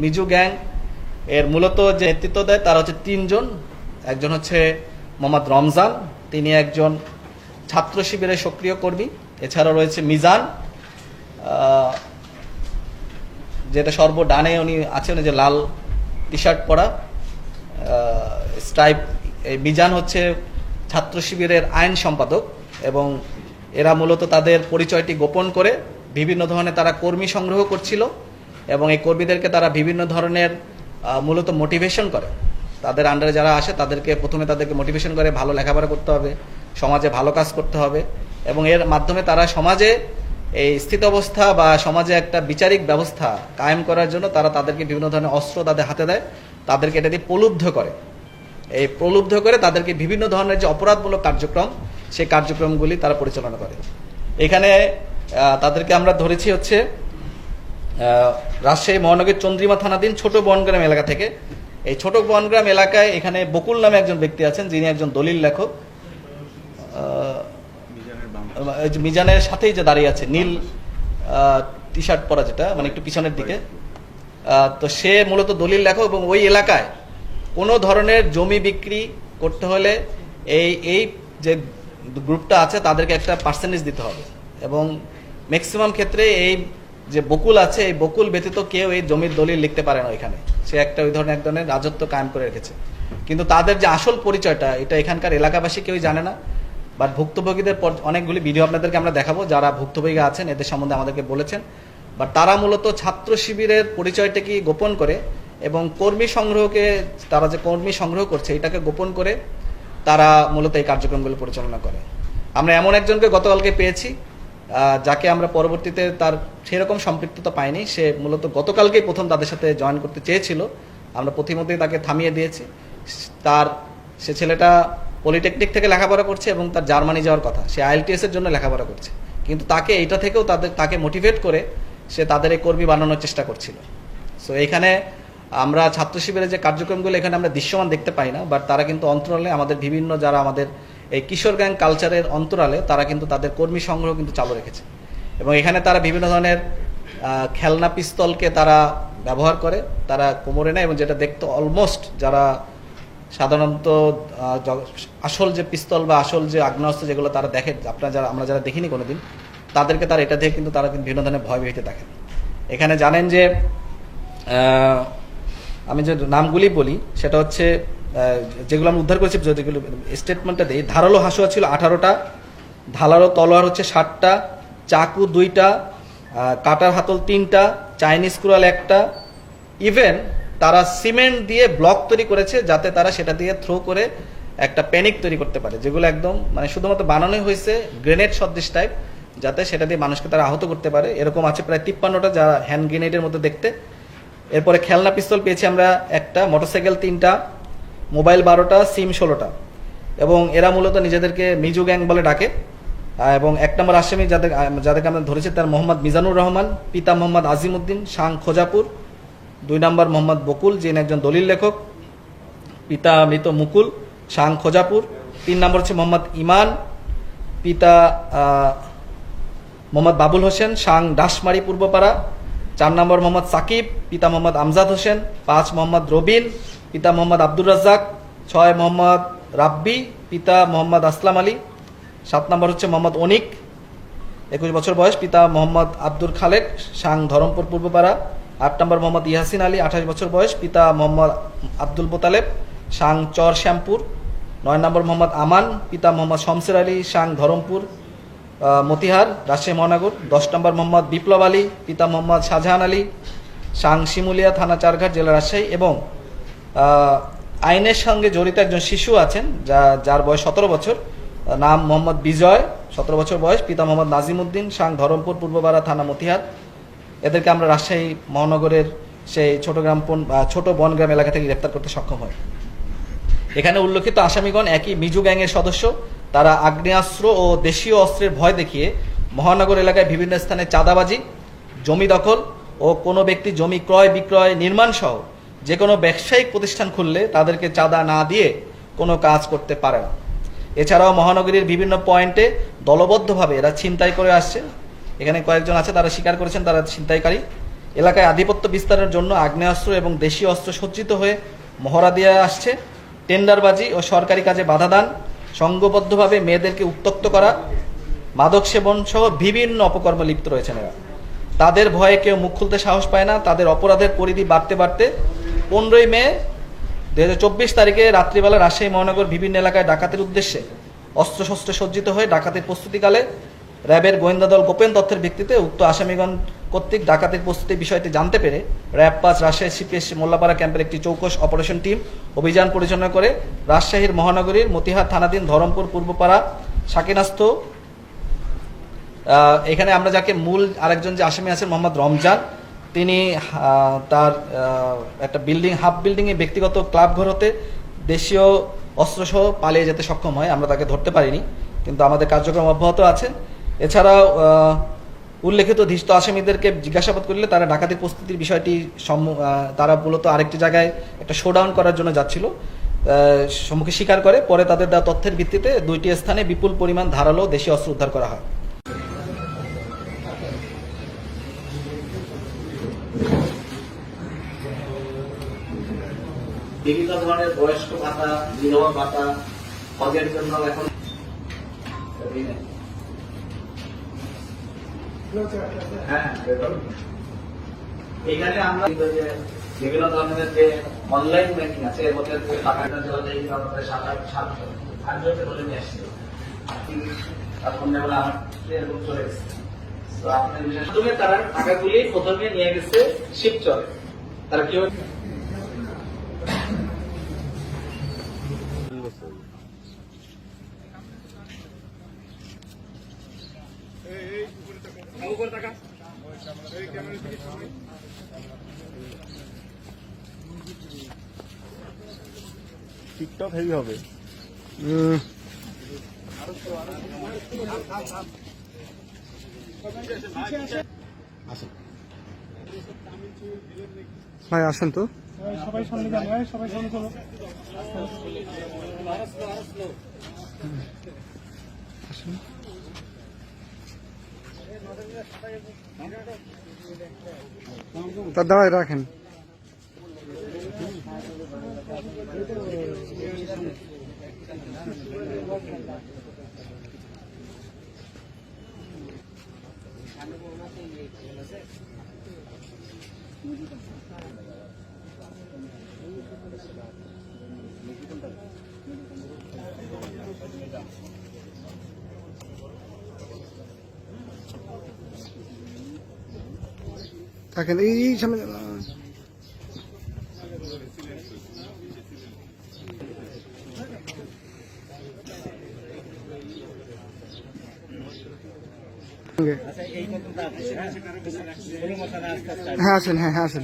Miju gang এর মূলত যে নেতৃত্ব দেয় তারা হচ্ছে তিনজন। একজন হচ্ছে মোহাম্মদ রমজান, তিনি একজন ছাত্র শিবিরের সক্রিয় কর্মী। এছাড়া রয়েছে মিজান, যেটা সর্বডানে উনি আছেন, যে লাল টি শার্ট পরা স্ট্রাইপ। এই মিজান হচ্ছে ছাত্র শিবিরের আইন সম্পাদক এবং এরা মূলত তাদের পরিচয়টি গোপন করে বিভিন্ন ধরনের তারা কর্মী সংগ্রহ করছিল এবং এই কর্মীদেরকে তারা বিভিন্ন ধরনের মূলত মোটিভেশন করে। তাদের আন্ডারে যারা আসে তাদেরকে প্রথমে তাদেরকে মোটিভেশন করে ভালো লেখাপড়া করতে হবে, সমাজে ভালো কাজ করতে হবে এবং এর মাধ্যমে তারা সমাজে এই স্থিত অবস্থা বা সমাজে একটা বিচারিক ব্যবস্থা কায়েম করার জন্য তারা তাদেরকে বিভিন্ন ধরনের অস্ত্র তাদের হাতে দেয়, তাদেরকে এটা দিয়ে প্রলুব্ধ করে। এই প্রলুব্ধ করে তাদেরকে বিভিন্ন ধরনের যে অপরাধমূলক কার্যক্রম, সেই কার্যক্রমগুলি তারা পরিচালনা করে। এখানে তাদেরকে আমরা ধরেছি হচ্ছে রাজশাহী মহানগরীর চন্দ্রিমা থানাধীন ছোট বনগ্রাম এলাকা থেকে। এই ছোট বনগ্রাম এলাকায় এখানে বকুল নামে একজন ব্যক্তি আছেন, যিনি একজন দলিল লেখক। মিজানের সাথেই যে দাঁড়িয়ে আছে, নীল টি শার্ট পরা, যেটা মানে একটু পিছনের দিকে, তো সে মূলত দলিল লেখক এবং ওই এলাকায় কোনো ধরনের জমি বিক্রি করতে হলে এই যে গ্রুপটা আছে তাদেরকে একটা পার্সেন্টেজ দিতে হবে এবং ম্যাক্সিমাম ক্ষেত্রে এই যে বকুল আছে, এই বকুল ব্যতীত কেউ এই জমির দলিল লিখতে পারে না ওইখানে। সে একটা ওই ধরনের এক ধরনের রাজত্ব কায়েম করে রেখেছে, কিন্তু তাদের যে আসল পরিচয়টা এটা এখানকার এলাকাবাসী কেউই জানে না। বাট ভুক্তভোগীদের অনেকগুলি ভিডিও আপনাদেরকে আমরা দেখাবো, যারা ভুক্তভোগী আছেন এদের সম্বন্ধে আমাদেরকে বলেছেন। বাট তারা মূলত ছাত্র শিবিরের পরিচয়টাকে গোপন করে এবং কর্মী সংগ্রহকে, তারা যে কর্মী সংগ্রহ করছে এটাকে গোপন করে তারা মূলত এই কার্যক্রমগুলো পরিচালনা করে। আমরা এমন একজনকে গতকালকে পেয়েছি, যাকে আমরা পরবর্তীতে তার সেরকম সম্পৃক্ততা পাইনি। সে মূলত গতকালকেই প্রথম তাদের সাথে জয়েন করতে চেয়েছিল, আমরা প্রতিমধ্যেই তাকে থামিয়ে দিয়েছি। সে ছেলেটা পলিটেকনিক থেকে লেখাপড়া করছে এবং তার জার্মানি যাওয়ার কথা, সে IELTS এর জন্য লেখাপড়া করছে, কিন্তু তাকে এইটা থেকেও তাকে মোটিভেট করে সে তাদের এই কর্মী বানানোর চেষ্টা করছিল। সো এইখানে আমরা ছাত্র শিবিরের যে কার্যক্রমগুলো এখানে আমরা দৃশ্যমান দেখতে পাই না, বাট তারা কিন্তু অন্তরালে আমাদের বিভিন্ন যারা আমাদের এই কিশোর গ্যাং কালচারের অন্তরালে তারা কিন্তু তাদের কর্মী সংগ্রহ কিন্তু চালু রেখেছে এবং এখানে তারা বিভিন্ন ধরনের খেলনা পিস্তলকে তারা ব্যবহার করে, তারা কোমরে নেয় এবং যেটা দেখতে অলমোস্ট যারা সাধারণত আসল যে পিস্তল বা আসল যে আগ্নেয়াস্ত্র যেগুলো তারা দেখে, আমরা যারা দেখিনি কোনোদিন, তাদেরকে তারা এটা দিয়ে কিন্তু তারা কিন্তু বিভিন্ন ধরনের ভয় ভীতি দেখেন। এখানে জানেন যে আমি যে নামগুলি বলি সেটা হচ্ছে যেগুলো আমি উদ্ধার করেছি, যেগুলো স্টেটমেন্টটা দিই। ধারালো হাসুয়া ছিল 18টা, ধারালো তলোয়ার হচ্ছে 60টা, চাকু 2টা, কাটার হাতল 3টা, চাইনিজ কুড়াল 1টা। ইভেন তারা সিমেন্ট দিয়ে ব্লক তৈরি করেছে যাতে তারা সেটা দিয়ে থ্রো করে একটা প্যানিক তৈরি করতে পারে, যেগুলো একদম মানে শুধুমাত্র বানানোই হয়েছে গ্রেনেড সদৃশ টাইপ, যাতে সেটা দিয়ে মানুষকে তারা আহত করতে পারে। এরকম আছে প্রায় 53টা, যা হ্যান্ড গ্রেনেডের মতো দেখতে। এরপরে খেলনা পিস্তল পেয়েছি আমরা 1টা, মোটরসাইকেল 3টা, মোবাইল 12টা, সিম 16টা এবং এরা মূলত নিজেদেরকে মিজু গ্যাং বলে ডাকে। এবং 1 নম্বর আসামি যাদেরকে আমরা ধরেছি তার মোহাম্মদ মিজানুর রহমান, পিতা মোহাম্মদ আজিমউদ্দিন, শাং খোজাপুর। 2 নম্বর মোহাম্মদ বকুল, যিনি একজন দলিল লেখক, পিতা মৃত মুকুল, শাং খোজাপুর। 3 নম্বর হচ্ছে মোহাম্মদ ইমান, পিতা মোহাম্মদ বাবুল হোসেন, শাং ডাসমারি পূর্বপাড়া। 4 নম্বর মোহাম্মদ সাকিব, পিতা মোহাম্মদ আমজাদ হোসেন। 5 মোহাম্মদ রবিন, পিতা মোহাম্মদ আব্দুর রাজ্জাক। 6 মোহাম্মদ রাব্বি, পিতা মোহাম্মদ আসলাম আলী। 7 নম্বর হচ্ছে মোহাম্মদ অনিক, 21 বছর বয়স, পিতা মোহাম্মদ আব্দুল খালেক, শাং ধরমপুর পূর্বপাড়া। 8 নম্বর মোহাম্মদ ইয়াসিন আলী, 28 বছর বয়স, পিতা মোহাম্মদ আব্দুল মোতালেব, শাং চর শ্যামপুর। 9 নম্বর মোহাম্মদ আমান, পিতা মোহাম্মদ শমসের আলী, শাং ধরমপুর মতিহার, রাজশাহী মহানগর। 10 নম্বর মোহাম্মদ বিপ্লব আলী, পিতা মোহাম্মদ শাহজাহান আলী, শাং শিমুলিয়া থানা, চারঘাট জেলা, রাজশাহী। এবং আইনের সঙ্গে জড়িত একজন শিশু আছেন যার বয়স 17 বছর, নাম মোহাম্মদ বিজয়, 17 বছর বয়স, পিতা মোহাম্মদ নাজিমউদ্দিন, শাং ধরমপুর পূর্বপাড়া থানা, মতিহার। এদেরকে আমরা রাজশাহী মহানগরের সেই ছোট বনগ্রাম এলাকা থেকে গ্রেপ্তার করতে সক্ষম হয়। এখানে উল্লেখিত আসামিগণ একই মিজু গ্যাংয়ের সদস্য। তারা আগ্নেয়াস্ত্র ও দেশীয় অস্ত্রের ভয় দেখিয়ে মহানগর এলাকায় বিভিন্ন স্থানে চাঁদাবাজি, জমি দখল ও কোনো ব্যক্তি জমি ক্রয় বিক্রয়, নির্মাণ সহ যে কোনো ব্যবসায়িক প্রতিষ্ঠান খুললে তাদেরকে চাঁদা না দিয়ে কোনো কাজ করতে পারে না। এছাড়াও মহানগরীর বিভিন্ন পয়েন্টে দলবদ্ধভাবে এরা ছিনতাই করে আসছে। এখানে কয়েকজন আছে, তারা স্বীকার করেছেন তারা ছিনতাইকারী। এলাকায় আধিপত্য বিস্তারের জন্য আগ্নেয়াস্ত্র এবং দেশীয় অস্ত্র সজ্জিত হয়ে মহড়া দিয়ে আসছে, টেন্ডারবাজি ও সরকারি কাজে বাধা দান, সংঘবদ্ধভাবে মেয়েদেরকে উত্ত্যক্ত করা, মাদক সেবন সহ বিভিন্ন অপকর্মে লিপ্ত রয়েছেন এরা। তাদের ভয়ে কেউ মুখ খুলতে সাহস পায় না। তাদের অপরাধের পরিধি বাড়তে বাড়তে 15ই মে 2024 তারিখে রাত্রিবেলা রাজশাহী মহানগর বিভিন্ন এলাকায় ডাকাতের উদ্দেশ্যে অস্ত্রশস্ত্রে সজ্জিত হয়ে ডাকাতির প্রস্তুতিকালে র্যাবের গোয়েন্দা দল গোপন তথ্যের ভিত্তিতে উক্ত আসামিগণ কর্তৃক ডাকাতির প্রস্তুতির বিষয়টি জানতে পেরে র্যাব 5 রাজশাহী সিপিএস মোল্লাপাড়া ক্যাম্পের একটি চৌকস অপারেশন টিম অভিযান পরিচালনা করে রাজশাহীর মহানগরীর মতিহার থানাধীন ধরমপুর পূর্বপাড়া সাকিনাস্থ এখানে আমরা যাকে মূল আরেকজন যে আসামি আছেন মোহাম্মদ রমজান, তিনি তার একটা হাফ বিল্ডিংয়ে ব্যক্তিগত ক্লাব ঘর হতে দেশীয় অস্ত্রসহ পালিয়ে যেতে সক্ষম হয়। আমরা তাকে ধরতে পারিনি, কিন্তু আমাদের কার্যক্রম অব্যাহত আছে। এছাড়াও উল্লেখিত ধৃষ্ট আসামিদেরকে জিজ্ঞাসাবাদ করলে তারা ডাকাতির প্রস্তুতির বিষয়টি তারা মূলত আরেকটি জায়গায় একটা শোডাউন করার জন্য যাচ্ছিল সম্মুখে স্বীকার করে। পরে তাদের দেওয়া তথ্যের ভিত্তিতে 2টি স্থানে বিপুল পরিমাণ ধারালো দেশীয় অস্ত্র উদ্ধার করা হয়। বিভিন্ন ধরনের বয়স্ক ভাতা, বিধবা ভাতা, হজের জন্য এখন এখানে আমরা বিভিন্ন ধরনের যে অনলাইন ব্যাংকিং আছে এর মধ্যে টাকাটা বলে নিয়ে আসছিল, এরকম চলে গেছে। তো আপনার বিশেষ করে তারা টাকাগুলি প্রথমে নিয়ে গেছে শিবচরে। তারা কি টিকটক হেভি হবে। ভাই আসেন তো, সবাই সামনে যান, সবাই সামনে চলো। তার দাঁড়ায় রাখেন। থাকেন এই সামনে। হ্যাঁ আসেন, হ্যাঁ হ্যাঁ আসেন।